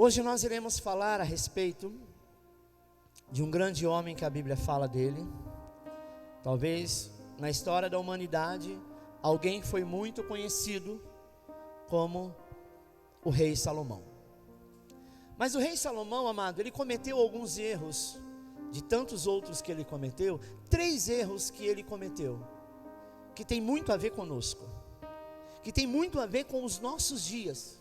Hoje nós iremos falar a respeito de um grande homem que a Bíblia fala dele. Talvez na história da humanidade, alguém que foi muito conhecido como o rei Salomão. Mas o rei Salomão, amado, ele cometeu alguns erros, de tantos outros que ele cometeu, 3 erros que ele cometeu, que tem muito a ver conosco, que tem muito a ver com os nossos dias.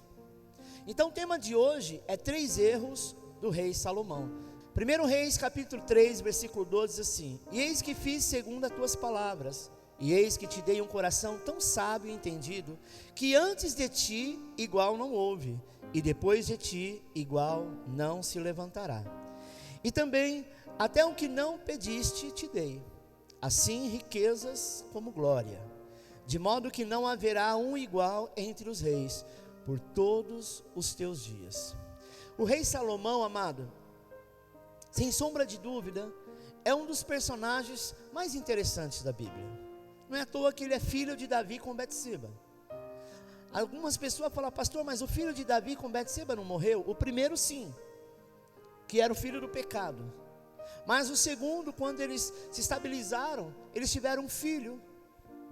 Então o tema de hoje é 3 erros do rei Salomão. 1 Reis capítulo 3, versículo 12 diz assim: E eis que fiz segundo as tuas palavras, e eis que te dei um coração tão sábio e entendido, que antes de ti igual não houve, e depois de ti igual não se levantará. E também até o que não pediste te dei, assim riquezas como glória, de modo que não haverá um igual entre os reis, por todos os teus dias. O rei Salomão, amado, sem sombra de dúvida, é um dos personagens mais interessantes da Bíblia. Não é à toa que ele é filho de Davi com Betseba. Algumas pessoas falam: pastor, mas o filho de Davi com Betseba não morreu? O primeiro sim, que era o filho do pecado. Mas o segundo, quando eles se estabilizaram, eles tiveram um filho,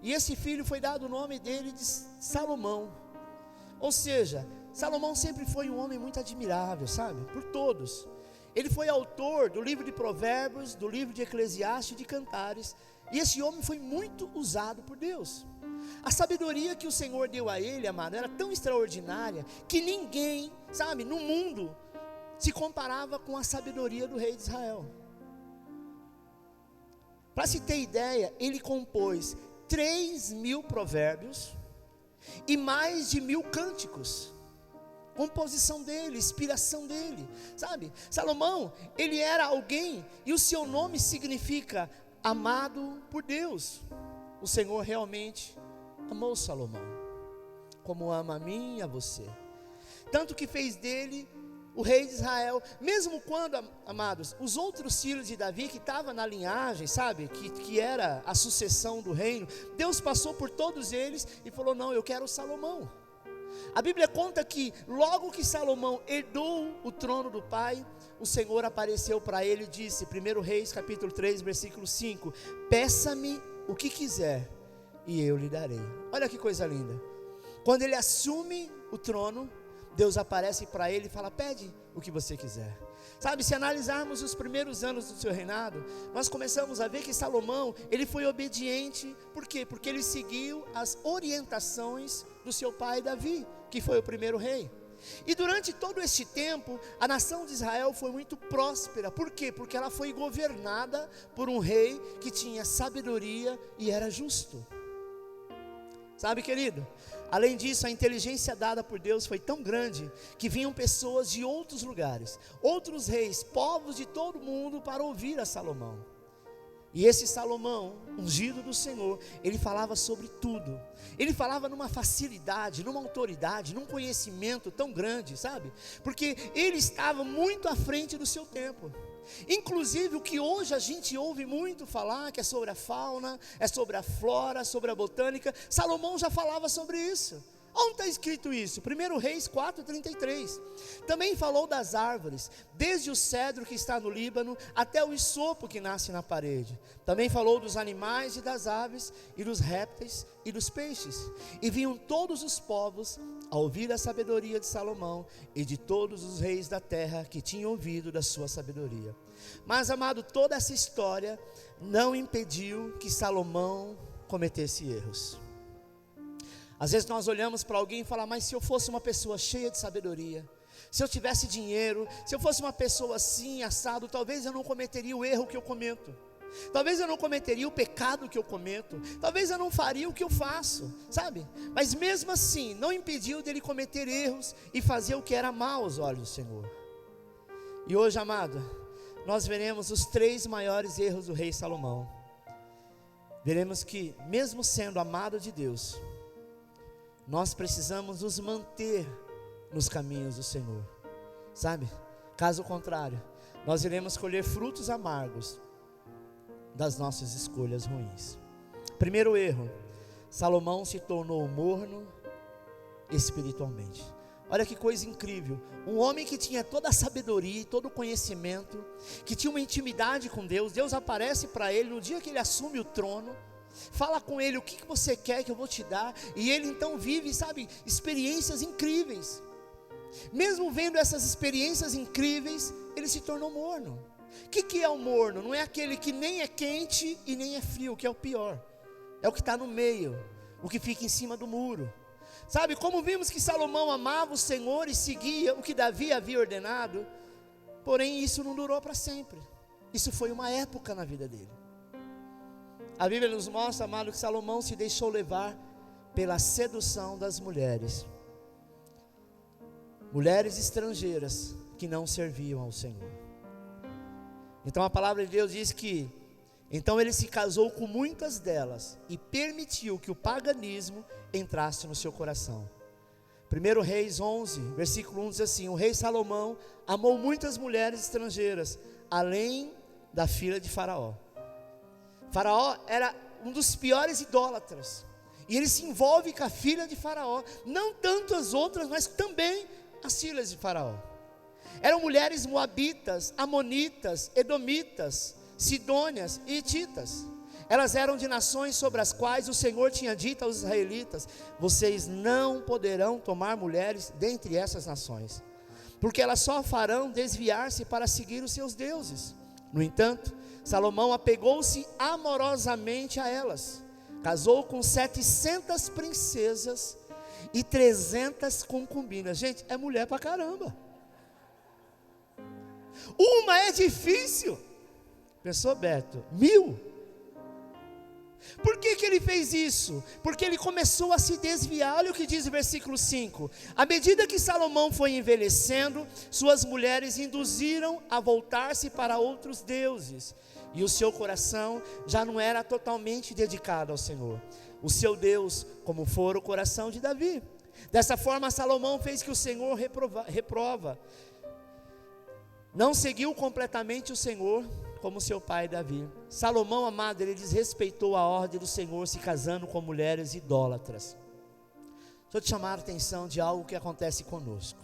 e esse filho foi dado o nome dele de Salomão. Ou seja, Salomão sempre foi um homem muito admirável, sabe? Por todos. Ele foi autor do livro de Provérbios, do livro de Eclesiastes e de Cantares. E esse homem foi muito usado por Deus. A sabedoria que o Senhor deu a ele, amado, era tão extraordinária, que ninguém, sabe, no mundo se comparava com a sabedoria do rei de Israel. Para se ter ideia, ele compôs 3.000 provérbios e mais de 1.000 cânticos. Composição dele, inspiração dele, sabe? Salomão, ele era alguém, e o seu nome significa amado por Deus. O Senhor realmente amou Salomão, como ama a mim e a você. Tanto que fez dele o rei de Israel. Mesmo quando, amados, os outros filhos de Davi, que estavam na linhagem, sabe, que era a sucessão do reino, Deus passou por todos eles e falou: não, eu quero Salomão. A Bíblia conta que logo que Salomão herdou o trono do pai, o Senhor apareceu para ele e disse, 1 Reis capítulo 3, versículo 5: peça-me o que quiser e eu lhe darei. Olha que coisa linda. Quando ele assume o trono, Deus aparece para ele e fala: pede o que você quiser. Sabe, se analisarmos os primeiros anos do seu reinado, nós começamos a ver que Salomão, ele foi obediente. Por quê? Porque ele seguiu as orientações do seu pai Davi, que foi o primeiro rei. E durante todo esse tempo, a nação de Israel foi muito próspera. Por quê? Porque ela foi governada por um rei que tinha sabedoria e era justo. Sabe, querido, além disso, a inteligência dada por Deus foi tão grande, que vinham pessoas de outros lugares, outros reis, povos de todo mundo, para ouvir a Salomão. E esse Salomão, ungido do Senhor, ele falava sobre tudo. Ele falava numa facilidade, numa autoridade, num conhecimento tão grande, sabe? Porque ele estava muito à frente do seu tempo. Inclusive o que hoje a gente ouve muito falar, que é sobre a fauna, é sobre a flora, sobre a botânica, Salomão já falava sobre isso. Onde está escrito isso? 1 Reis 4:33. Também falou das árvores, desde o cedro que está no Líbano, até o isopo que nasce na parede. Também falou dos animais e das aves, e dos répteis e dos peixes. E vinham todos os povos a ouvir a sabedoria de Salomão, e de todos os reis da terra que tinham ouvido da sua sabedoria. Mas, amado, toda essa história não impediu que Salomão cometesse erros. Às vezes nós olhamos para alguém e falamos: mas se eu fosse uma pessoa cheia de sabedoria, se eu tivesse dinheiro, se eu fosse uma pessoa assim, assado, talvez eu não cometeria o erro que eu cometo, talvez eu não cometeria o pecado que eu cometo, talvez eu não faria o que eu faço, sabe? Mas mesmo assim, não impediu dele cometer erros e fazer o que era mal aos olhos do Senhor. E hoje, amado, nós veremos os 3 maiores erros do rei Salomão. Veremos que, mesmo sendo amado de Deus, nós precisamos nos manter nos caminhos do Senhor, sabe? Caso contrário, nós iremos colher frutos amargos das nossas escolhas ruins. Primeiro erro: Salomão se tornou morno espiritualmente. Olha que coisa incrível, um homem que tinha toda a sabedoria, todo o conhecimento, que tinha uma intimidade com Deus. Deus aparece para ele no dia que ele assume o trono, fala com ele: o que você quer que eu vou te dar? E ele então vive, sabe, experiências incríveis. Mesmo vendo essas experiências incríveis, ele se tornou morno. O que é o morno? Não é aquele que nem é quente e nem é frio, que é o pior. É o que está no meio, o que fica em cima do muro. Sabe, como vimos que Salomão amava o Senhor e seguia o que Davi havia ordenado, porém isso não durou para sempre. Isso foi uma época na vida dele. A Bíblia nos mostra, amado, que Salomão se deixou levar pela sedução das mulheres. Mulheres estrangeiras que não serviam ao Senhor. Então a palavra de Deus diz que então ele se casou com muitas delas e permitiu que o paganismo entrasse no seu coração. 1 Reis 11, versículo 1 diz assim: o rei Salomão amou muitas mulheres estrangeiras, além da filha de Faraó. Faraó era um dos piores idólatras, e ele se envolve com a filha de Faraó, não tanto as outras, mas também as filhas de Faraó. Eram mulheres moabitas, amonitas, edomitas, sidônias e hititas. Elas eram de nações sobre as quais o Senhor tinha dito aos israelitas: vocês não poderão tomar mulheres dentre essas nações, porque elas só farão desviar-se para seguir os seus deuses. No entanto, Salomão apegou-se amorosamente a elas, casou com 700 princesas e 300 concubinas. Gente, é mulher pra caramba. Uma é difícil. Pensou, Beto? 1000? Por que ele fez isso? Porque ele começou a se desviar. Olha o que diz o versículo 5: à medida que Salomão foi envelhecendo, suas mulheres induziram a voltar-se para outros deuses, e o seu coração já não era totalmente dedicado ao Senhor, o seu Deus, como fora o coração de Davi. Dessa forma Salomão fez que o Senhor reprova. Não seguiu completamente o Senhor como seu pai Davi. Salomão, amado, ele desrespeitou a ordem do Senhor, se casando com mulheres idólatras. Deixa eu te chamar a atenção de algo que acontece conosco.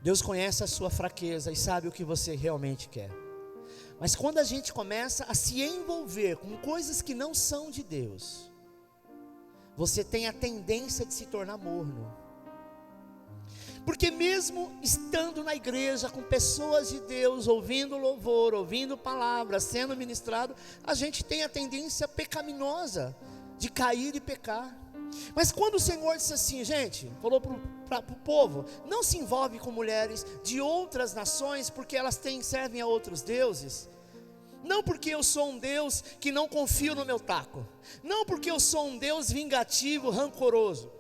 Deus conhece a sua fraqueza e sabe o que você realmente quer. Mas quando a gente começa a se envolver com coisas que não são de Deus, você tem a tendência de se tornar morno. Porque mesmo estando na igreja com pessoas de Deus, ouvindo louvor, ouvindo palavras, sendo ministrado, a gente tem a tendência pecaminosa de cair e pecar. Mas quando o Senhor disse assim, gente, falou para o povo: não se envolve com mulheres de outras nações, porque elas servem a outros deuses. Não porque eu sou um Deus que não confio no meu taco, não porque eu sou um Deus vingativo, rancoroso,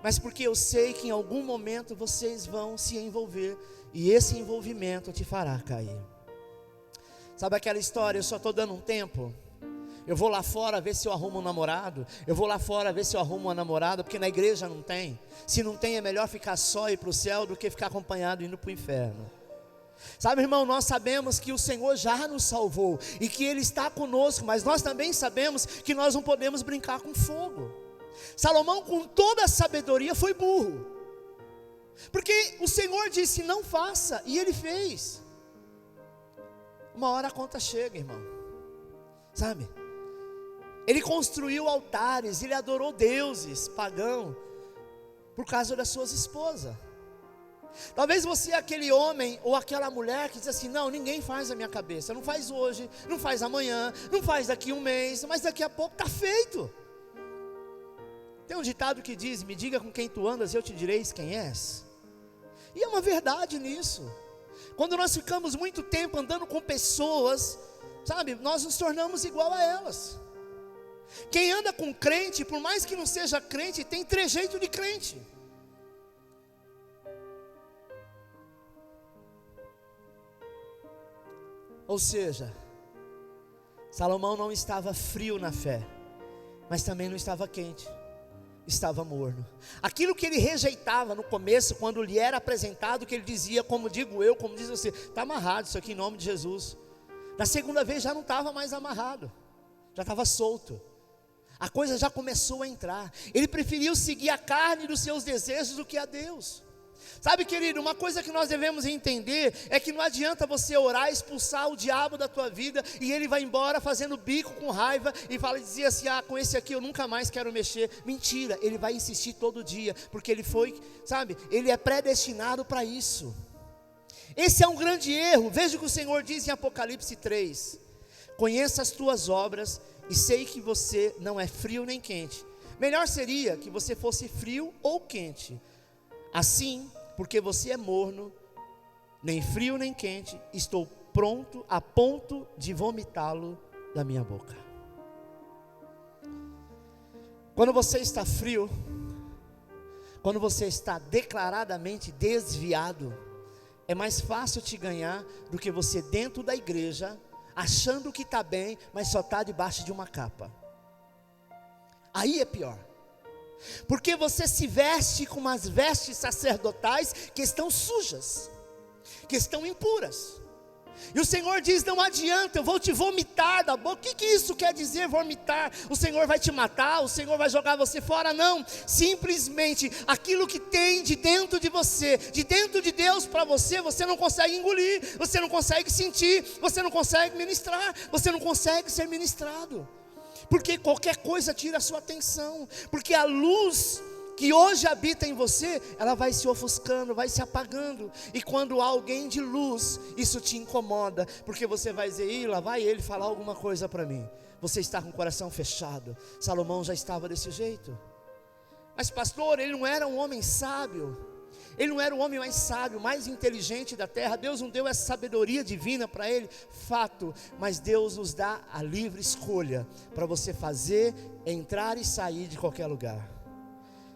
mas porque eu sei que em algum momento vocês vão se envolver, e esse envolvimento te fará cair. Sabe aquela história: eu só estou dando um tempo, eu vou lá fora ver se eu arrumo um namorado, eu vou lá fora ver se eu arrumo uma namorada, porque na igreja não tem. Se não tem, é melhor ficar só e ir para o céu do que ficar acompanhado e indo para o inferno. Sabe, irmão, nós sabemos que o Senhor já nos salvou e que Ele está conosco, mas nós também sabemos que nós não podemos brincar com fogo. Salomão, com toda a sabedoria, foi burro, porque o Senhor disse: não faça, e ele fez. Uma hora a conta chega, irmão. Sabe, ele construiu altares, ele adorou deuses pagãos por causa das suas esposas. Talvez você é aquele homem ou aquela mulher que diz assim: não, ninguém faz a minha cabeça, não faz hoje, não faz amanhã, não faz daqui um mês, mas daqui a pouco está feito. Tem um ditado que diz: me diga com quem tu andas, eu te direis quem és. E é uma verdade nisso. Quando nós ficamos muito tempo andando com pessoas, sabe, nós nos tornamos igual a elas. Quem anda com crente, por mais que não seja crente, tem trejeito de crente. Ou seja, Salomão não estava frio na fé, mas também não estava quente, estava morno. Aquilo que ele rejeitava no começo, quando lhe era apresentado, que ele dizia, como digo eu, como diz você: está amarrado isso aqui em nome de Jesus. Na segunda vez já não estava mais amarrado, já estava solto. A coisa já começou a entrar. Ele preferiu seguir a carne dos seus desejos do que a Deus. Sabe, querido, uma coisa que nós devemos entender é que não adianta você orar, expulsar o diabo da tua vida e ele vai embora fazendo bico com raiva e dizer assim: com esse aqui eu nunca mais quero mexer. Mentira, ele vai insistir todo dia, porque ele foi, sabe, ele é predestinado para isso. Esse é um grande erro. Veja o que o Senhor diz em Apocalipse 3: conheça as tuas obras e sei que você não é frio nem quente. Melhor seria que você fosse frio ou quente. Assim, porque você é morno, nem frio nem quente, estou pronto, a ponto de vomitá-lo da minha boca. Quando você está frio, quando você está declaradamente desviado, é mais fácil te ganhar do que você dentro da igreja, achando que está bem, mas só está debaixo de uma capa. Aí é pior. Porque você se veste com umas vestes sacerdotais que estão sujas, que estão impuras. E o Senhor diz: não adianta, eu vou te vomitar da boca. O que isso quer dizer, vomitar? O Senhor vai te matar? O Senhor vai jogar você fora? Não, simplesmente aquilo que tem de dentro de você, de dentro de Deus para você, você não consegue engolir, você não consegue sentir, você não consegue ministrar, você não consegue ser ministrado. Porque qualquer coisa tira a sua atenção, porque a luz que hoje habita em você, ela vai se ofuscando, vai se apagando, e quando há alguém de luz, isso te incomoda, porque você vai dizer: lá vai ele falar alguma coisa para mim. Você está com o coração fechado. Salomão já estava desse jeito. Mas pastor, ele não era um homem sábio, ele não era o homem mais sábio, mais inteligente da terra. Deus não deu essa sabedoria divina para ele, fato, mas Deus nos dá a livre escolha, para você fazer, entrar e sair de qualquer lugar.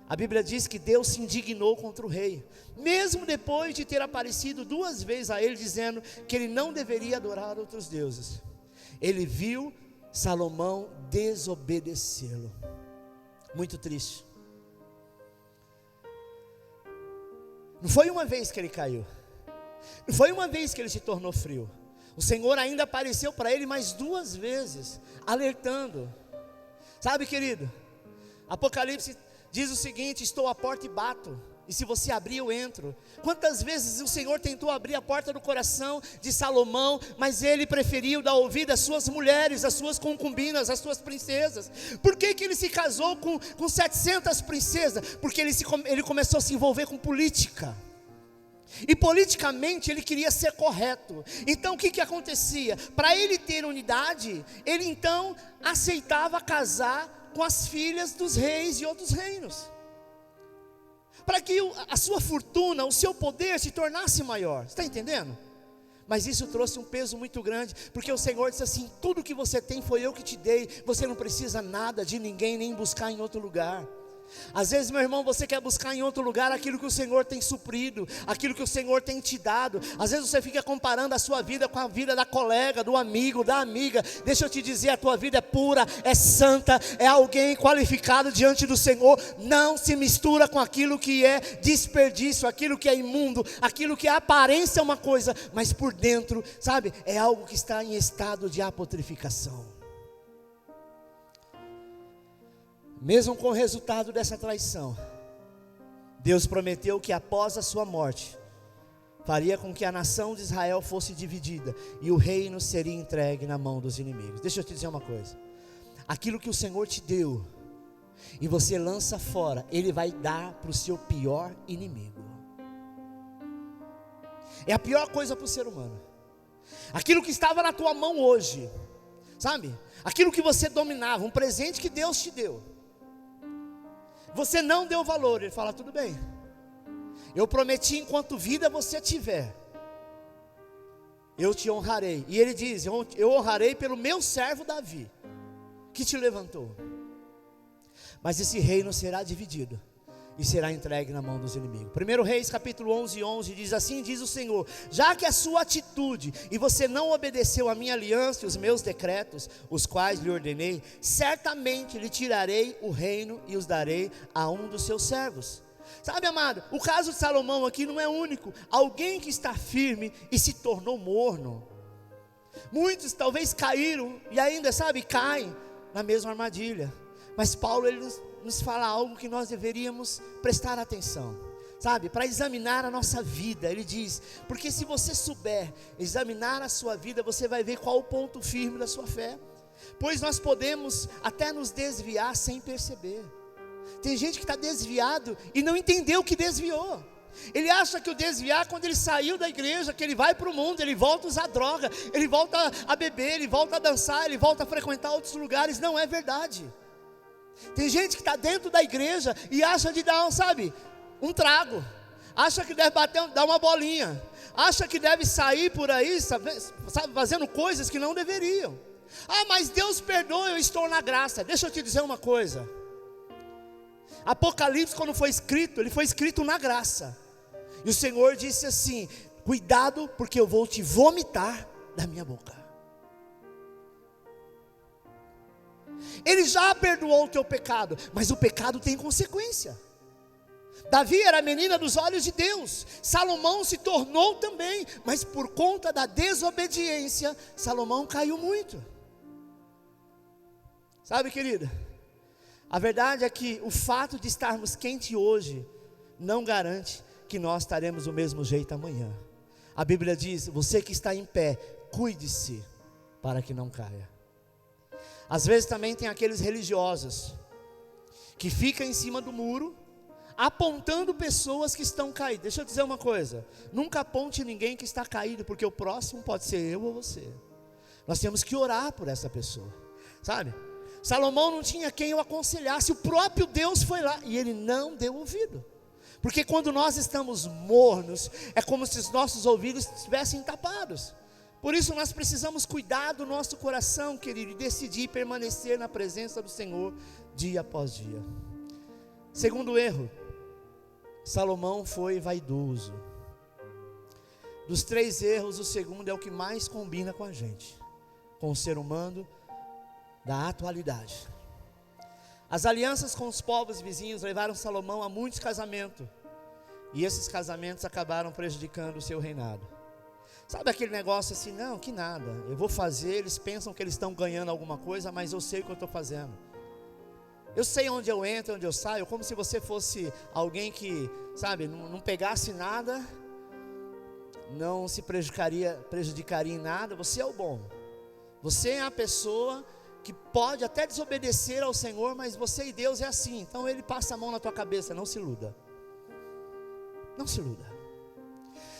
A Bíblia diz que Deus se indignou contra o rei, mesmo depois de ter aparecido 2 vezes a ele, dizendo que ele não deveria adorar outros deuses. Ele viu Salomão desobedecê-lo. Muito triste. Não foi uma vez que ele caiu, não foi uma vez que ele se tornou frio. O Senhor ainda apareceu para ele mais 2 vezes, alertando. Sabe, querido, Apocalipse diz o seguinte: estou à porta e bato, e se você abrir eu entro. Quantas vezes o Senhor tentou abrir a porta do coração de Salomão, mas ele preferiu dar ouvido às suas mulheres, às suas concubinas, às suas princesas. Por que ele se casou com 700 princesas? Porque ele começou a se envolver com política, e politicamente ele queria ser correto. Então o que acontecia? Para ele ter unidade, ele então aceitava casar com as filhas dos reis e outros reinos, para que a sua fortuna, o seu poder se tornasse maior. Está entendendo? Mas isso trouxe um peso muito grande, porque o Senhor disse assim: tudo que você tem foi eu que te dei, você não precisa nada de ninguém, nem buscar em outro lugar. Às vezes, meu irmão, você quer buscar em outro lugar aquilo que o Senhor tem suprido, aquilo que o Senhor tem te dado. Às vezes você fica comparando a sua vida com a vida da colega, do amigo, da amiga. Deixa eu te dizer, a tua vida é pura, é santa, é alguém qualificado diante do Senhor. Não se mistura com aquilo que é desperdício, aquilo que é imundo, aquilo que a aparência é uma coisa, mas por dentro, sabe, é algo que está em estado de apotrificação. Mesmo com o resultado dessa traição, Deus prometeu que após a sua morte, faria com que a nação de Israel fosse dividida, e o reino seria entregue na mão dos inimigos. Deixa eu te dizer uma coisa: aquilo que o Senhor te deu, e você lança fora, Ele vai dar para o seu pior inimigo. É a pior coisa para o ser humano. Aquilo que estava na tua mão hoje, sabe, aquilo que você dominava, um presente que Deus te deu, você não deu valor. Ele fala: tudo bem, eu prometi, enquanto vida você tiver, eu te honrarei. E ele diz: eu honrarei pelo meu servo Davi, que te levantou. Mas esse reino será dividido e será entregue na mão dos inimigos. 1 Reis capítulo 11 diz assim: diz o Senhor: já que a sua atitude, e você não obedeceu a minha aliança e os meus decretos, os quais lhe ordenei, certamente lhe tirarei o reino e os darei a um dos seus servos. Sabe, amado, o caso de Salomão aqui não é único. Alguém que está firme e se tornou morno. Muitos talvez caíram e ainda, sabe, caem na mesma armadilha. Mas Paulo, ele nos fala algo que nós deveríamos prestar atenção, sabe, para examinar a nossa vida. Ele diz, porque se você souber examinar a sua vida, você vai ver qual o ponto firme da sua fé, pois nós podemos até nos desviar sem perceber. Tem gente que está desviado e não entendeu que desviou. Ele acha que o desviar, quando ele saiu da igreja, que ele vai para o mundo, ele volta a usar droga, ele volta a beber, ele volta a dançar, ele volta a frequentar outros lugares. Não é verdade. Tem gente que está dentro da igreja e acha de dar, sabe, um trago, acha que deve dar uma bolinha, acha que deve sair por aí, sabe, fazendo coisas que não deveriam. Ah, mas Deus perdoa, eu estou na graça. Deixa eu te dizer uma coisa. Apocalipse, quando foi escrito, ele foi escrito na graça. E o Senhor disse assim: cuidado, porque eu vou te vomitar da minha boca. Ele já perdoou o teu pecado, mas o pecado tem consequência. Davi era a menina dos olhos de Deus, Salomão se tornou também, mas por conta da desobediência, Salomão caiu muito. Sabe, querida, a verdade é que o fato de estarmos quentes hoje não garante que nós estaremos do mesmo jeito amanhã. A Bíblia diz: você que está em pé, cuide-se para que não caia. Às vezes também tem aqueles religiosos que ficam em cima do muro, apontando pessoas que estão caídas. Deixa eu dizer uma coisa: nunca aponte ninguém que está caído, porque o próximo pode ser eu ou você. Nós temos que orar por essa pessoa, sabe? Salomão não tinha quem o aconselhasse, o próprio Deus foi lá e ele não deu ouvido. Porque quando nós estamos mornos, é como se os nossos ouvidos estivessem tapados. Por isso nós precisamos cuidar do nosso coração, querido, e decidir permanecer na presença do Senhor dia após dia. Segundo erro, Salomão foi vaidoso. Dos 3 erros, o segundo é o que mais combina com a gente, com o ser humano da atualidade. As alianças com os povos vizinhos levaram Salomão a muitos casamentos, e esses casamentos acabaram prejudicando o seu reinado. Sabe aquele negócio assim, não, que nada, eu vou fazer, eles pensam que eles estão ganhando alguma coisa, mas eu sei o que eu estou fazendo. Eu sei onde eu entro, onde eu saio, como se você fosse alguém que, sabe, não pegasse nada, não se prejudicaria em nada. Você é o bom, você é a pessoa que pode até desobedecer ao Senhor, mas você e Deus é assim, então Ele passa a mão na tua cabeça. Não se iluda, não se iluda.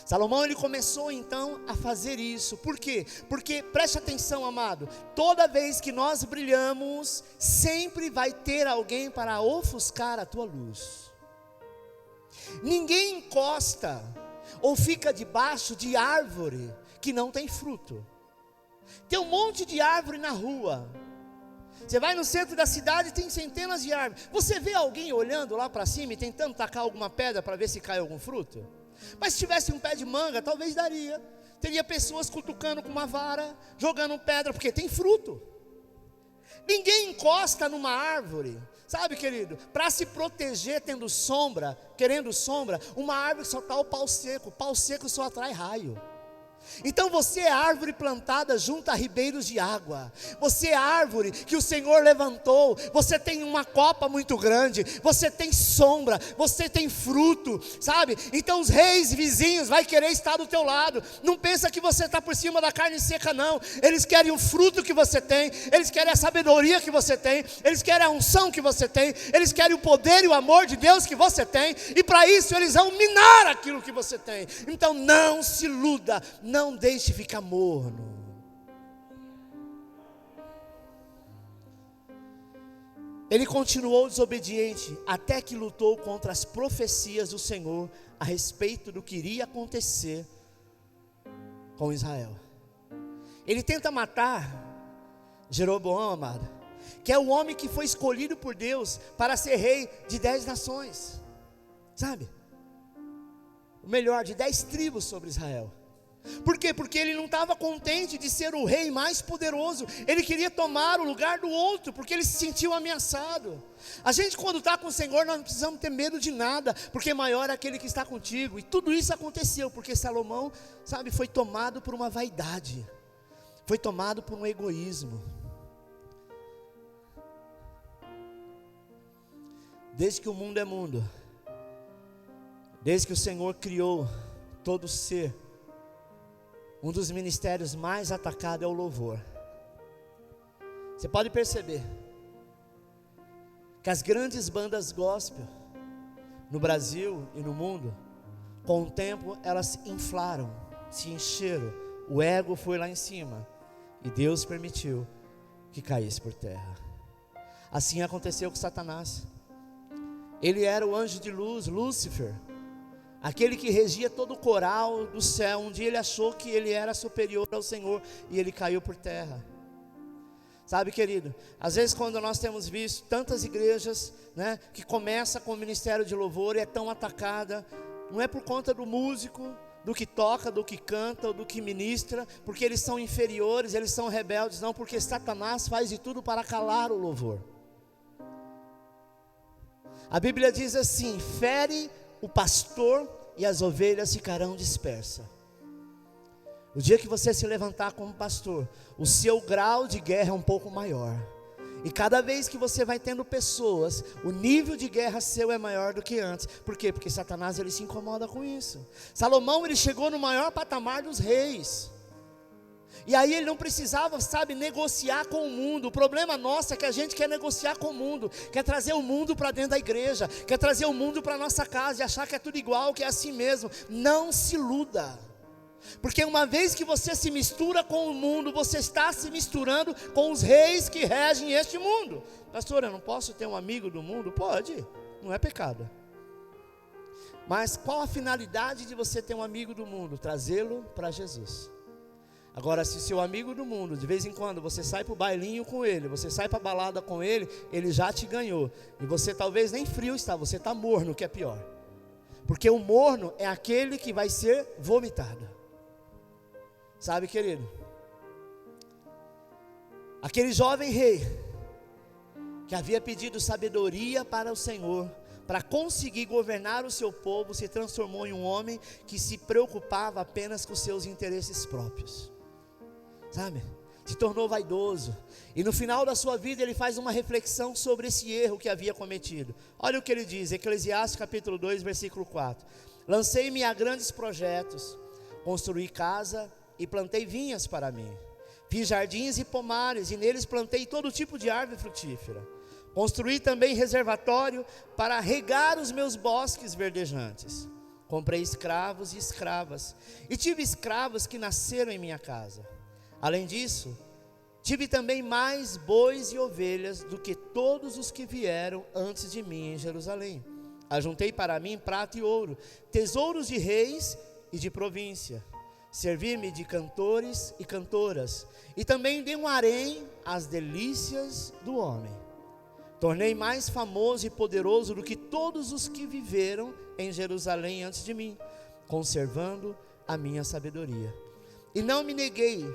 Salomão, ele começou então a fazer isso. Por quê? Porque, preste atenção, amado, toda vez que nós brilhamos, sempre vai ter alguém para ofuscar a tua luz. Ninguém encosta ou fica debaixo de árvore que não tem fruto. Tem um monte de árvore na rua. Você vai no centro da cidade e tem centenas de árvores. Você vê alguém olhando lá para cima e tentando tacar alguma pedra para ver se cai algum fruto? Mas se tivesse um pé de manga, talvez daria. Teria pessoas cutucando com uma vara, jogando pedra, porque tem fruto. Ninguém encosta numa árvore, sabe, querido, para se proteger tendo sombra, querendo sombra. Uma árvore só está o pau seco só atrai raio. Então você é árvore plantada junto a ribeiros de água. Você é árvore que o Senhor levantou. Você tem uma copa muito grande. Você tem sombra. Você tem fruto, sabe? Então os reis vizinhos vai querer estar do teu lado. Não pensa que você está por cima da carne seca, não. Eles querem o fruto que você tem. Eles querem a sabedoria que você tem. Eles querem a unção que você tem. Eles querem o poder e o amor de Deus que você tem. E para isso eles vão minar aquilo que você tem. Então não se iluda. Não deixe ficar morno. Ele continuou desobediente até que lutou contra as profecias do Senhor a respeito do que iria acontecer com Israel. Ele tenta matar Jeroboão, amado, que é o homem que foi escolhido por Deus para ser rei de 10 nações, sabe? O melhor, de 10 tribos sobre Israel. Por quê? Porque ele não estava contente de ser o rei mais poderoso. Ele queria tomar o lugar do outro, porque ele se sentiu ameaçado. A gente, quando está com o Senhor, nós não precisamos ter medo de nada, porque maior é aquele que está contigo. E tudo isso aconteceu porque Salomão, sabe, foi tomado por uma vaidade, foi tomado por um egoísmo. Desde que o mundo é mundo, desde que o Senhor criou todo ser, um dos ministérios mais atacados é o louvor. Você pode perceber que as grandes bandas gospel no Brasil e no mundo, com o tempo elas inflaram, se encheram, o ego foi lá em cima e Deus permitiu que caísse por terra. Assim aconteceu com Satanás. Ele era o anjo de luz, Lúcifer, aquele que regia todo o coral do céu. Um dia ele achou que ele era superior ao Senhor e ele caiu por terra. Sabe, querido, às vezes quando nós temos visto tantas igrejas, né, que começa com o ministério de louvor e é tão atacada, não é por conta do músico, do que toca, do que canta, ou do que ministra, porque eles são inferiores, eles são rebeldes, não, porque Satanás faz de tudo para calar o louvor. A Bíblia diz assim: fere o pastor e as ovelhas ficarão dispersas. O dia que você se levantar como pastor, o seu grau de guerra é um pouco maior. E cada vez que você vai tendo pessoas, o nível de guerra seu é maior do que antes. Por quê? Porque Satanás ele se incomoda com isso. Salomão ele chegou no maior patamar dos reis. E aí ele não precisava, sabe, negociar com o mundo. O problema nosso é que a gente quer negociar com o mundo, quer trazer o mundo para dentro da igreja, quer trazer o mundo para a nossa casa e achar que é tudo igual, que é assim mesmo. Não se iluda, porque uma vez que você se mistura com o mundo, você está se misturando com os reis que regem este mundo. Pastor, eu não posso ter um amigo do mundo? Pode, não é pecado. Mas qual a finalidade de você ter um amigo do mundo? Trazê-lo para Jesus. Agora, se seu amigo do mundo, de vez em quando você sai para o bailinho com ele, você sai para a balada com ele, ele já te ganhou. E você talvez nem frio está, você está morno, que é pior. Porque o morno é aquele que vai ser vomitado. Sabe, querido? Aquele jovem rei, que havia pedido sabedoria para o Senhor, para conseguir governar o seu povo, se transformou em um homem que se preocupava apenas com seus interesses próprios. Sabe, se tornou vaidoso, e no final da sua vida ele faz uma reflexão sobre esse erro que havia cometido. Olha o que ele diz, Eclesiastes capítulo 2, versículo 4: lancei-me a grandes projetos, construí casa e plantei vinhas para mim, fiz jardins e pomares, e neles plantei todo tipo de árvore frutífera, construí também reservatório para regar os meus bosques verdejantes, comprei escravos e escravas, e tive escravos que nasceram em minha casa. Além disso, tive também mais bois e ovelhas do que todos os que vieram antes de mim em Jerusalém. Ajuntei para mim prata e ouro, tesouros de reis e de província. Servi-me de cantores e cantoras, e também dei um harém às delícias do homem. Tornei mais famoso e poderoso do que todos os que viveram em Jerusalém antes de mim, conservando a minha sabedoria. E não me neguei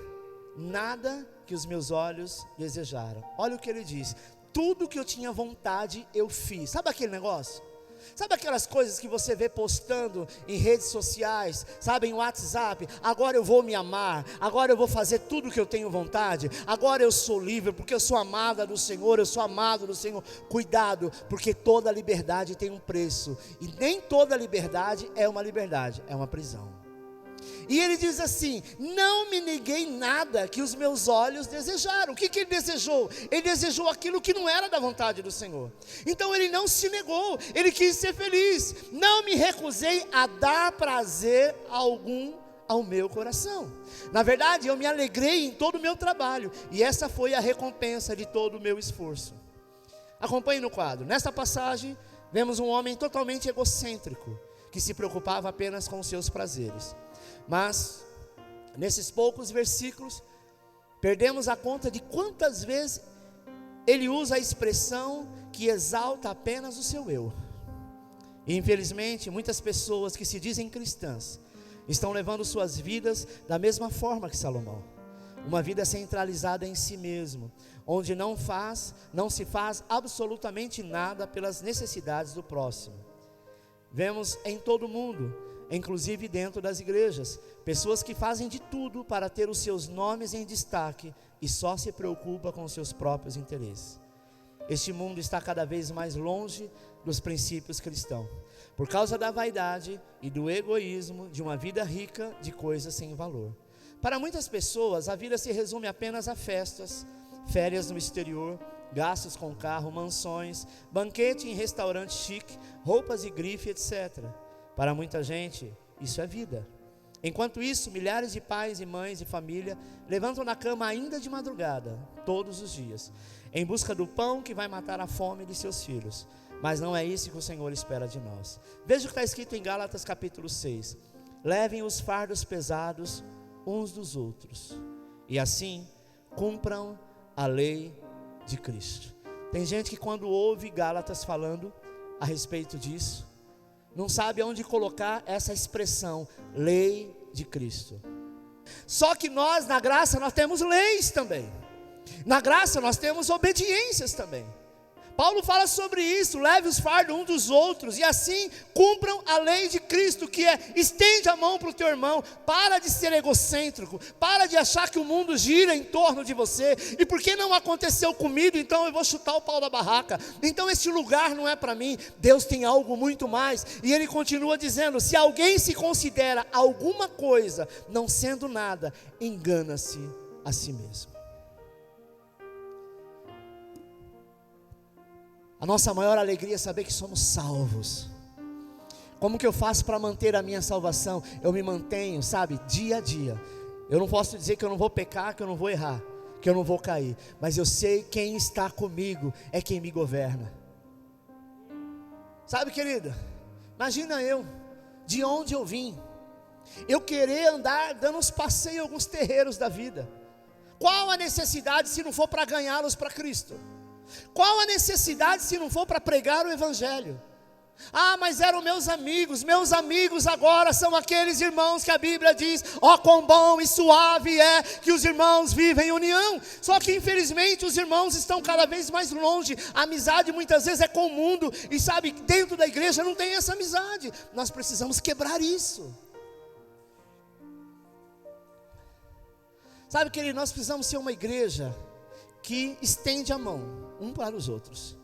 nada que os meus olhos desejaram. Olha o que ele diz: tudo que eu tinha vontade eu fiz. Sabe aquele negócio? Sabe aquelas coisas que você vê postando em redes sociais, sabe, em WhatsApp? Agora eu vou me amar, agora eu vou fazer tudo que eu tenho vontade, agora eu sou livre, porque eu sou amada do Senhor, eu sou amado do Senhor. Cuidado, porque toda liberdade tem um preço, e nem toda liberdade é uma liberdade, é uma prisão. E ele diz assim: não me neguei nada que os meus olhos desejaram. O que ele desejou? Ele desejou aquilo que não era da vontade do Senhor. Então ele não se negou, ele quis ser feliz. Não me recusei a dar prazer algum ao meu coração. Na verdade, eu me alegrei em todo o meu trabalho, e essa foi a recompensa de todo o meu esforço. Acompanhe no quadro. Nesta passagem, vemos um homem totalmente egocêntrico, que se preocupava apenas com os seus prazeres. Mas, nesses poucos versículos, perdemos a conta de quantas vezes ele usa a expressão que exalta apenas o seu eu. E infelizmente, muitas pessoas que se dizem cristãs, estão levando suas vidas da mesma forma que Salomão. Uma vida centralizada em si mesmo, onde não se faz absolutamente nada pelas necessidades do próximo. Vemos em todo o mundo, inclusive dentro das igrejas, pessoas que fazem de tudo para ter os seus nomes em destaque e só se preocupam com os seus próprios interesses. Este mundo está cada vez mais longe dos princípios cristãos, por causa da vaidade e do egoísmo de uma vida rica de coisas sem valor. Para muitas pessoas, a vida se resume apenas a festas, férias no exterior, gastos com carro, mansões, banquete em restaurante chique, roupas e grife, etc. Para muita gente, isso é vida. Enquanto isso, milhares de pais e mães e família levantam da cama ainda de madrugada, todos os dias, em busca do pão que vai matar a fome de seus filhos. Mas não é isso que o Senhor espera de nós. Veja o que está escrito em Gálatas capítulo 6. Levem os fardos pesados uns dos outros, e assim cumpram a lei de Cristo. Tem gente que quando ouve Gálatas falando a respeito disso, não sabe aonde colocar essa expressão, lei de Cristo. Só que nós, na graça, nós temos leis também. Na graça nós temos obediências também. Paulo fala sobre isso, leve os fardos uns dos outros, e assim cumpram a lei de Cristo, que é, estende a mão para o teu irmão, para de ser egocêntrico, para de achar que o mundo gira em torno de você, e porque não aconteceu comigo, então eu vou chutar o pau da barraca, então esse lugar não é para mim. Deus tem algo muito mais, e ele continua dizendo, se alguém se considera alguma coisa, não sendo nada, engana-se a si mesmo. A nossa maior alegria é saber que somos salvos. Como que eu faço para manter a minha salvação? Eu me mantenho, sabe, dia a dia. Eu não posso dizer que eu não vou pecar, que eu não vou errar, que eu não vou cair, mas eu sei quem está comigo é quem me governa. Sabe, querida, imagina eu, de onde eu vim, eu querer andar dando uns passeios em alguns terreiros da vida. Qual a necessidade se não for para ganhá-los para Cristo? Qual a necessidade se não for para pregar o Evangelho? Ah, mas eram meus amigos agora são aqueles irmãos que a Bíblia diz, ó quão bom e suave é que os irmãos vivem em união. Só que infelizmente os irmãos estão cada vez mais longe, a amizade muitas vezes é com o mundo, e sabe, dentro da igreja não tem essa amizade, nós precisamos quebrar isso. Sabe, querido, nós precisamos ser uma igreja que estende a mão um para os outros.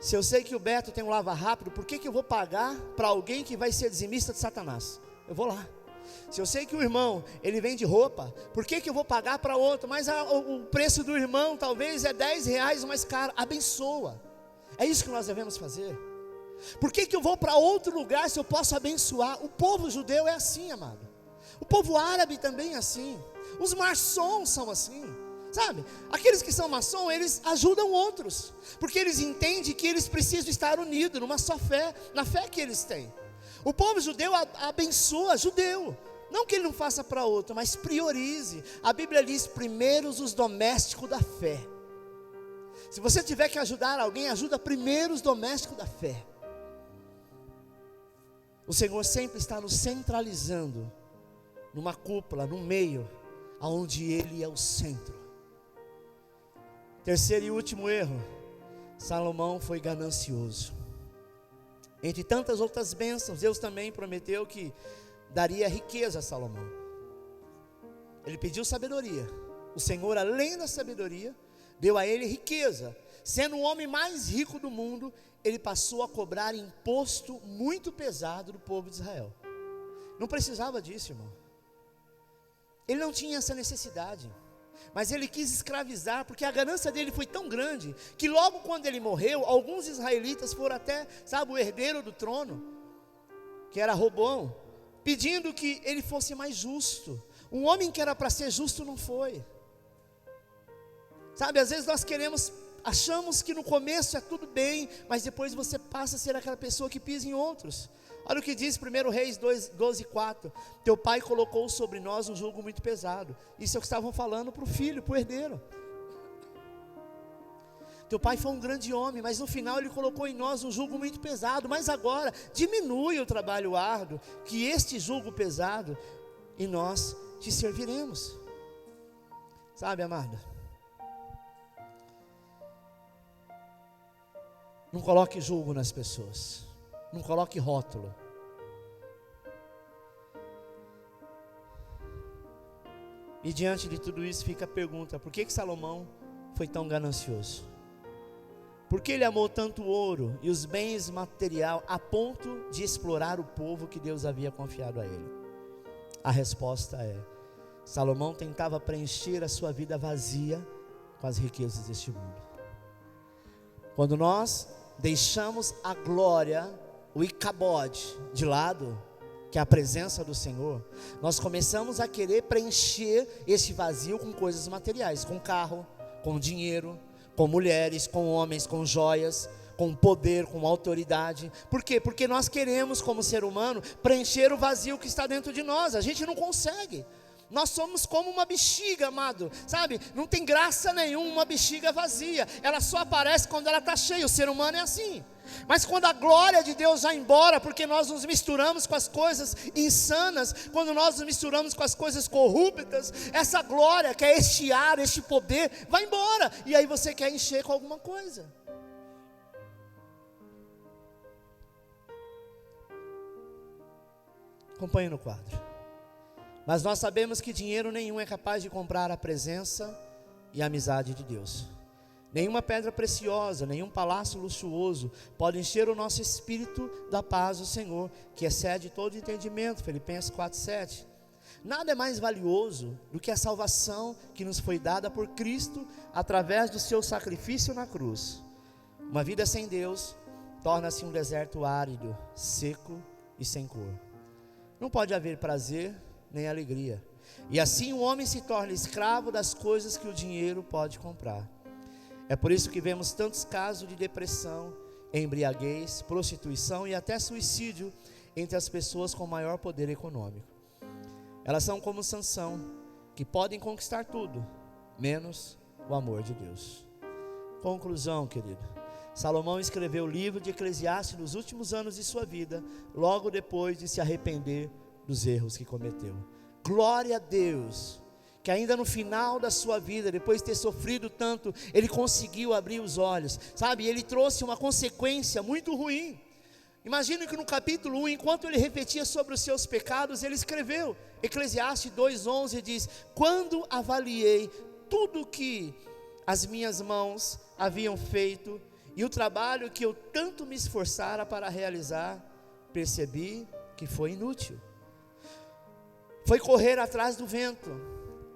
Se eu sei que o Beto tem um lava rápido, por que eu vou pagar para alguém que vai ser dizimista de Satanás? Eu vou lá. Se eu sei que o irmão, ele vende roupa, por que eu vou pagar para outro? Mas o preço do irmão talvez é 10 reais mais caro. Abençoa. É isso que nós devemos fazer. Por que eu vou para outro lugar se eu posso abençoar? O povo judeu é assim, amado. O povo árabe também é assim. Os maçons são assim. Sabe, aqueles que são maçom, eles ajudam outros, porque eles entendem que eles precisam estar unidos numa só fé, na fé que eles têm. O povo judeu abençoa judeu, não que ele não faça para outro, mas priorize. A Bíblia diz, primeiros os domésticos da fé. Se você tiver que ajudar alguém, ajuda primeiro os domésticos da fé. O Senhor sempre está nos centralizando, numa cúpula, no meio, aonde Ele é o centro. Terceiro e último erro, Salomão foi ganancioso. Entre tantas outras bênçãos, Deus também prometeu que daria riqueza a Salomão. Ele pediu sabedoria. O Senhor, além da sabedoria, deu a ele riqueza. Sendo o homem mais rico do mundo, ele passou a cobrar imposto muito pesado do povo de Israel. Não precisava disso, irmão. Ele não tinha essa necessidade. Mas ele quis escravizar, porque a ganância dele foi tão grande, que logo quando ele morreu, alguns israelitas foram até, sabe, o herdeiro do trono, que era Roboão, pedindo que ele fosse mais justo. Um homem que era para ser justo não foi. Sabe, às vezes nós achamos que no começo é tudo bem, mas depois você passa a ser aquela pessoa que pisa em outros. Olha o que diz 1 Reis 12:4. Teu pai colocou sobre nós um jugo muito pesado. Isso é o que estavam falando para o filho, para o herdeiro. Teu pai foi um grande homem, mas no final ele colocou em nós um jugo muito pesado. Mas agora, diminui o trabalho árduo, que este jugo pesado, e nós te serviremos. Sabe, amada? Não coloque jugo nas pessoas. Não coloque rótulo. E diante de tudo isso fica a pergunta: por que Salomão foi tão ganancioso? Porque ele amou tanto o ouro e os bens material a ponto de explorar o povo que Deus havia confiado a ele? A resposta é: Salomão tentava preencher a sua vida vazia com as riquezas deste mundo. Quando nós deixamos a glória, o icabode, de lado, que é a presença do Senhor, nós começamos a querer preencher esse vazio com coisas materiais, com carro, com dinheiro, com mulheres, com homens, com joias, com poder, com autoridade. Por quê? Porque nós queremos, como ser humano, preencher o vazio que está dentro de nós. A gente não consegue. Nós somos como uma bexiga, amado, sabe? Não tem graça nenhuma uma bexiga vazia. Ela só aparece quando ela está cheia. O ser humano é assim. Mas quando a glória de Deus vai embora, porque nós nos misturamos com as coisas insanas, quando nós nos misturamos com as coisas corruptas, essa glória, que é este ar, este poder, vai embora. E aí você quer encher com alguma coisa. Acompanhe no quadro. Mas nós sabemos que dinheiro nenhum é capaz de comprar a presença e a amizade de Deus. Nenhuma pedra preciosa, nenhum palácio luxuoso pode encher o nosso espírito da paz do Senhor, que excede todo entendimento. Filipenses 4:7. Nada é mais valioso do que a salvação que nos foi dada por Cristo através do seu sacrifício na cruz. Uma vida sem Deus torna-se um deserto árido, seco e sem cor. Não pode haver prazer nem alegria. E assim o homem se torna escravo das coisas que o dinheiro pode comprar. É por isso que vemos tantos casos de depressão, embriaguez, prostituição e até suicídio entre as pessoas com maior poder econômico. Elas são como Sansão, que podem conquistar tudo, menos o amor de Deus. Conclusão, querido. Salomão escreveu o livro de Eclesiastes nos últimos anos de sua vida, logo depois de se arrepender dos erros que cometeu. Glória a Deus, que ainda no final da sua vida, depois de ter sofrido tanto, ele conseguiu abrir os olhos, sabe? Ele trouxe uma consequência muito ruim. Imagina que no capítulo 1, enquanto ele refletia sobre os seus pecados, ele escreveu, Eclesiastes 2:11 diz: quando avaliei tudo que as minhas mãos haviam feito, e o trabalho que eu tanto me esforçara para realizar, percebi que foi inútil. Foi correr atrás do vento.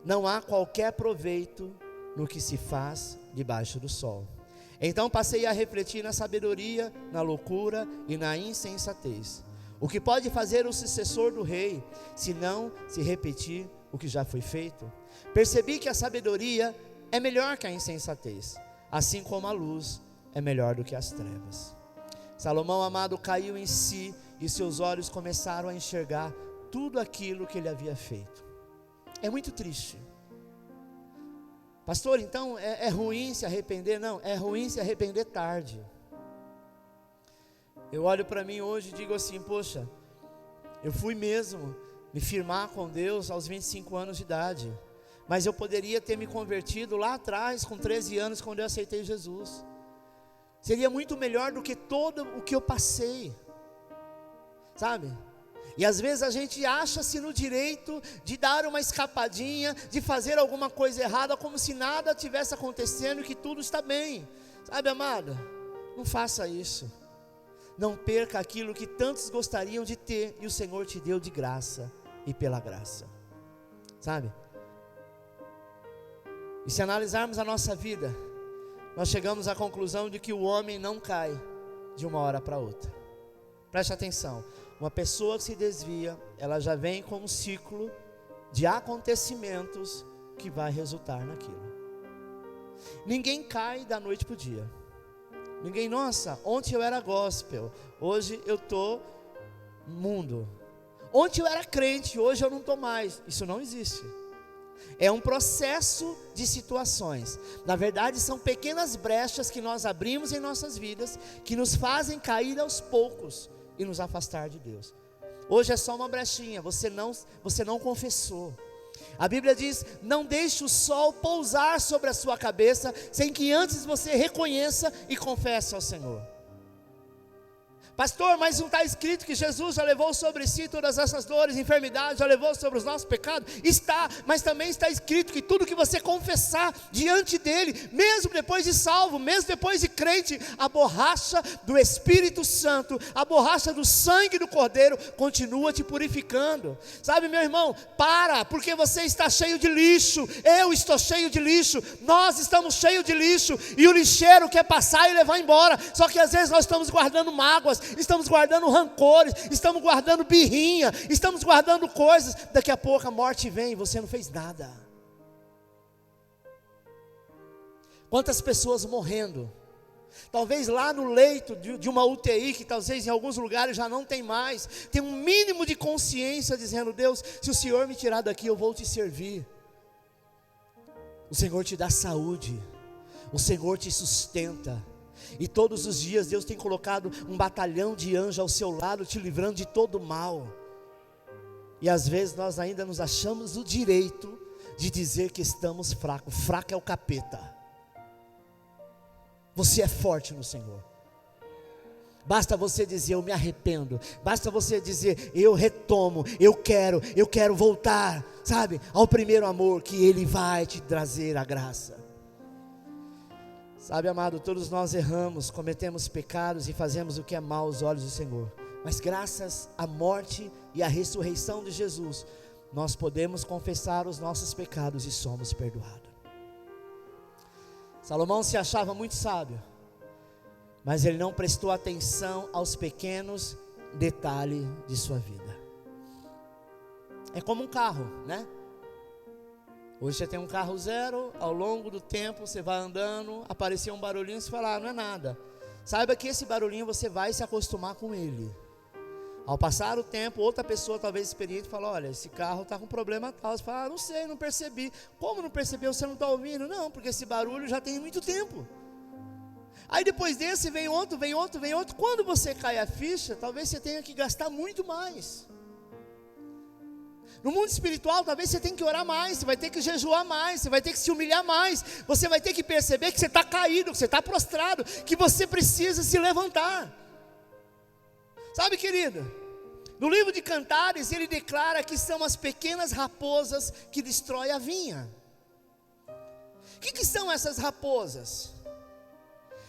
Não há qualquer proveito no que se faz debaixo do sol. Então passei a refletir na sabedoria, na loucura e na insensatez. O que pode fazer o sucessor do rei, se não se repetir o que já foi feito? Percebi que a sabedoria é melhor que a insensatez, assim como a luz é melhor do que as trevas. Salomão, amado, caiu em si e seus olhos começaram a enxergar tudo aquilo que ele havia feito. É muito triste. Pastor, então é ruim se arrepender? Não, é ruim se arrepender tarde. Eu olho para mim hoje e digo assim: poxa, eu fui mesmo me firmar com Deus aos 25 anos de idade, mas eu poderia ter me convertido lá atrás, com 13 anos, quando eu aceitei Jesus. Seria muito melhor do que todo o que eu passei, sabe? E às vezes a gente acha-se no direito de dar uma escapadinha, de fazer alguma coisa errada, como se nada estivesse acontecendo e que tudo está bem. Sabe, amada? Não faça isso. Não perca aquilo que tantos gostariam de ter e o Senhor te deu de graça e pela graça. Sabe? E se analisarmos a nossa vida, nós chegamos à conclusão de que o homem não cai de uma hora para outra. Preste atenção. Uma pessoa que se desvia, ela já vem com um ciclo de acontecimentos que vai resultar naquilo. Ninguém cai da noite para o dia. Ninguém, nossa, ontem eu era gospel, hoje eu estou mundo. Ontem eu era crente, hoje eu não estou mais. Isso não existe. É um processo de situações. Na verdade, são pequenas brechas que nós abrimos em nossas vidas, que nos fazem cair aos poucos e nos afastar de Deus. Hoje é só uma brechinha, você não confessou. A Bíblia diz: não deixe o sol pousar sobre a sua cabeça, sem que antes você reconheça e confesse ao Senhor. Pastor, mas não está escrito que Jesus já levou sobre si todas essas dores, enfermidades, já levou sobre os nossos pecados? Está, mas também está escrito que tudo que você confessar diante dele, mesmo depois de salvo, mesmo depois de crente, a borracha do Espírito Santo, a borracha do sangue do Cordeiro, continua te purificando. Sabe, meu irmão, porque você está cheio de lixo, eu estou cheio de lixo, nós estamos cheios de lixo, e o lixeiro quer passar e levar embora, só que às vezes nós estamos guardando mágoas, estamos guardando rancores, estamos guardando birrinha, estamos guardando coisas, daqui a pouco a morte vem e você não fez nada. Quantas pessoas morrendo, talvez lá no leito de uma UTI, que talvez em alguns lugares já não tem mais, tem um mínimo de consciência dizendo: Deus, se o Senhor me tirar daqui, eu vou te servir. O Senhor te dá saúde, o Senhor te sustenta, e todos os dias Deus tem colocado um batalhão de anjos ao seu lado, te livrando de todo mal. E às vezes nós ainda nos achamos o direito de dizer que estamos fracos. Fraco é o capeta. Você é forte no Senhor. Basta você dizer: eu me arrependo. Basta você dizer: eu retomo, eu quero voltar, sabe, ao primeiro amor, que Ele vai te trazer a graça. Sabe, amado, todos nós erramos, cometemos pecados e fazemos o que é mal aos olhos do Senhor. Mas graças à morte e à ressurreição de Jesus, nós podemos confessar os nossos pecados e somos perdoados. Salomão se achava muito sábio, mas ele não prestou atenção aos pequenos detalhes de sua vida. É como um carro, né? Hoje você tem um carro zero, ao longo do tempo você vai andando, apareceu um barulhinho, você fala: não é nada. Saiba que esse barulhinho você vai se acostumar com ele. Ao passar o tempo, outra pessoa talvez experiente fala: olha, esse carro está com problema tal. Você fala: não sei, não percebi. Como não percebeu? Você não está ouvindo? Não, porque esse barulho já tem muito tempo. Aí depois desse vem outro. Quando você cai a ficha, talvez você tenha que gastar muito mais. No mundo espiritual, talvez você tenha que orar mais, você vai ter que jejuar mais, você vai ter que se humilhar mais, você vai ter que perceber que você está caído, que você está prostrado, que você precisa se levantar. Sabe, querido, no livro de Cantares, ele declara que são as pequenas raposas que destroem a vinha. O que são essas raposas?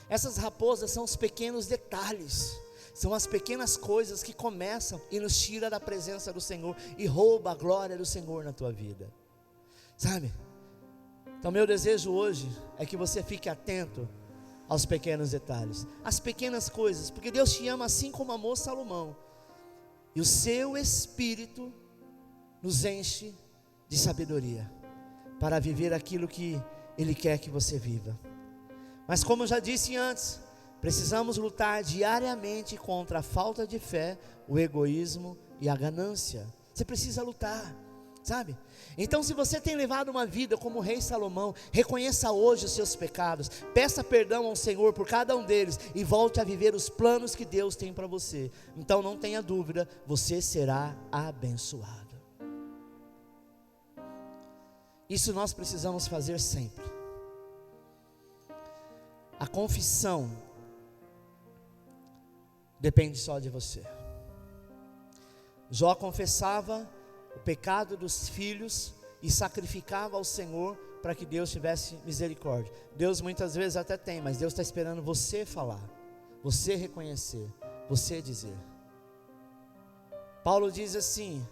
Essas raposas são os pequenos detalhes, são as pequenas coisas que começam e nos tira da presença do Senhor e rouba a glória do Senhor na tua vida, sabe? Então meu desejo hoje é que você fique atento aos pequenos detalhes, às pequenas coisas, porque Deus te ama assim como amou Salomão, e o seu Espírito nos enche de sabedoria, para viver aquilo que Ele quer que você viva. Mas como eu já disse antes, precisamos lutar diariamente contra a falta de fé, o egoísmo e a ganância. Você precisa lutar, sabe? Então, se você tem levado uma vida como o rei Salomão, reconheça hoje os seus pecados, peça perdão ao Senhor por cada um deles e volte a viver os planos que Deus tem para você. Então não tenha dúvida, você será abençoado. Isso nós precisamos fazer sempre. A confissão depende só de você. Jó confessava o pecado dos filhos e sacrificava ao Senhor para que Deus tivesse misericórdia. Deus muitas vezes até tem, mas Deus está esperando você falar, você reconhecer, você dizer. Paulo diz assim: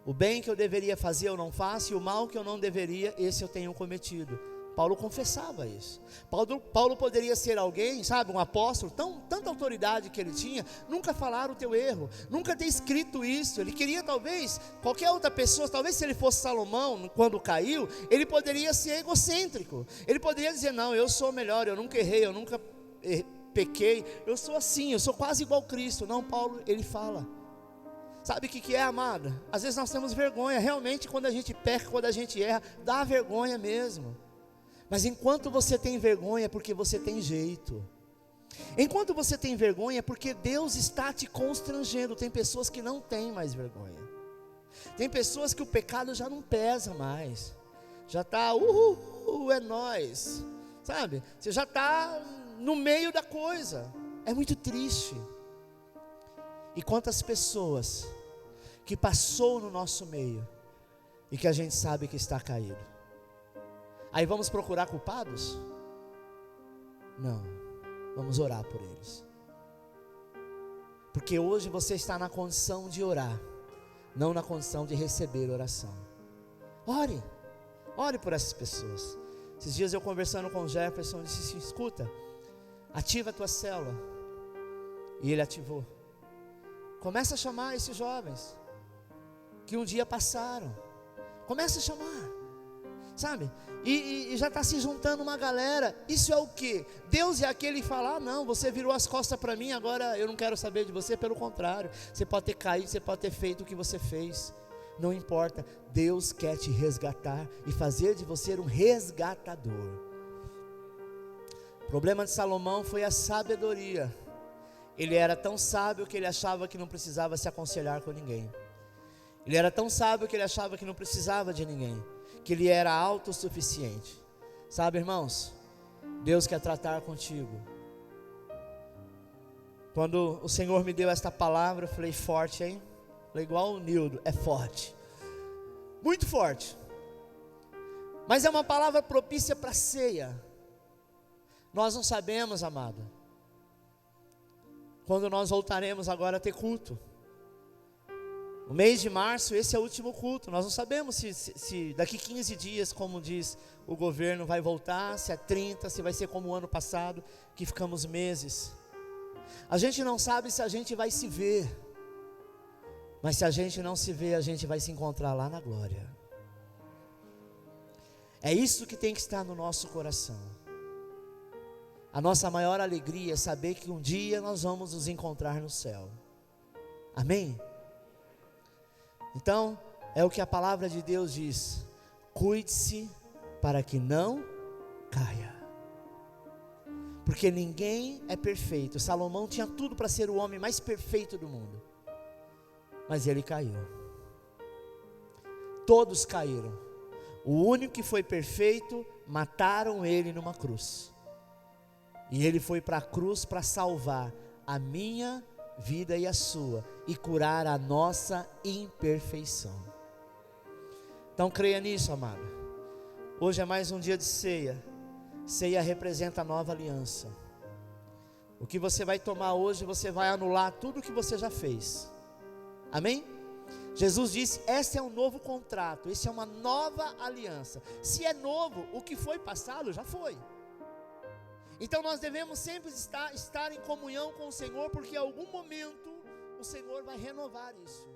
o bem que eu deveria fazer eu não faço, e o mal que eu não deveria, esse eu tenho cometido. Paulo confessava isso. Paulo poderia ser alguém, sabe, um apóstolo, tanta autoridade que ele tinha, nunca falar o teu erro, nunca ter escrito isso. Ele queria talvez, qualquer outra pessoa, talvez se ele fosse Salomão, quando caiu, ele poderia ser egocêntrico, ele poderia dizer: não, eu sou melhor, eu nunca errei, eu nunca pequei, eu sou assim, eu sou quase igual a Cristo. Não, Paulo, ele fala. Sabe o que é, amada? Às vezes nós temos vergonha, realmente quando a gente peca, quando a gente erra, dá vergonha mesmo. Mas enquanto você tem vergonha é porque você tem jeito. Enquanto você tem vergonha é porque Deus está te constrangendo. Tem pessoas que não têm mais vergonha. Tem pessoas que o pecado já não pesa mais. Já está, é nóis. Sabe? Você já está no meio da coisa. É muito triste. E quantas pessoas que passou no nosso meio e que a gente sabe que está caído. Aí vamos procurar culpados? Não, vamos orar por eles. Porque hoje você está na condição de orar, não na condição de receber oração. Ore por essas pessoas. Esses dias eu conversando com o Jefferson, disse assim: escuta, ativa a tua célula. E ele ativou. Começa a chamar esses jovens que um dia passaram. Começa a chamar, sabe? E já está se juntando uma galera. Isso é o que? Deus é aquele que fala: não, você virou as costas para mim, agora eu não quero saber de você. Pelo contrário, você pode ter caído, você pode ter feito o que você fez, não importa. Deus quer te resgatar e fazer de você um resgatador. O problema de Salomão foi a sabedoria. Ele era tão sábio que ele achava que não precisava se aconselhar com ninguém. Ele era tão sábio que ele achava que não precisava de ninguém, que ele era autossuficiente. Sabe, irmãos, Deus quer tratar contigo. Quando o Senhor me deu esta palavra, eu falei: forte, hein? Falei igual o Nildo, é forte, muito forte. Mas é uma palavra propícia para ceia. Nós não sabemos, amado, quando nós voltaremos agora a ter culto. O mês de março, esse é o último culto. Nós não sabemos se daqui 15 dias, como diz o governo, vai voltar, se é 30, se vai ser como o ano passado, que ficamos meses. A gente não sabe se a gente vai se ver, mas se a gente não se vê, a gente vai se encontrar lá na glória. É isso que tem que estar no nosso coração. A nossa maior alegria é saber que um dia nós vamos nos encontrar no céu. Amém? Então, é o que a palavra de Deus diz: cuide-se para que não caia. Porque ninguém é perfeito. Salomão tinha tudo para ser o homem mais perfeito do mundo, mas ele caiu. Todos caíram. O único que foi perfeito, mataram ele numa cruz. E ele foi para a cruz para salvar a minha vida e a sua, e curar a nossa imperfeição. Então creia nisso, amado. Hoje é mais um dia de ceia. Ceia representa a nova aliança. O que você vai tomar hoje, você vai anular tudo o que você já fez. Amém? Jesus disse: esse é um novo contrato, esse é uma nova aliança. Se é novo, o que foi passado já foi. Então nós devemos sempre estar em comunhão com o Senhor, porque em algum momento o Senhor vai renovar isso.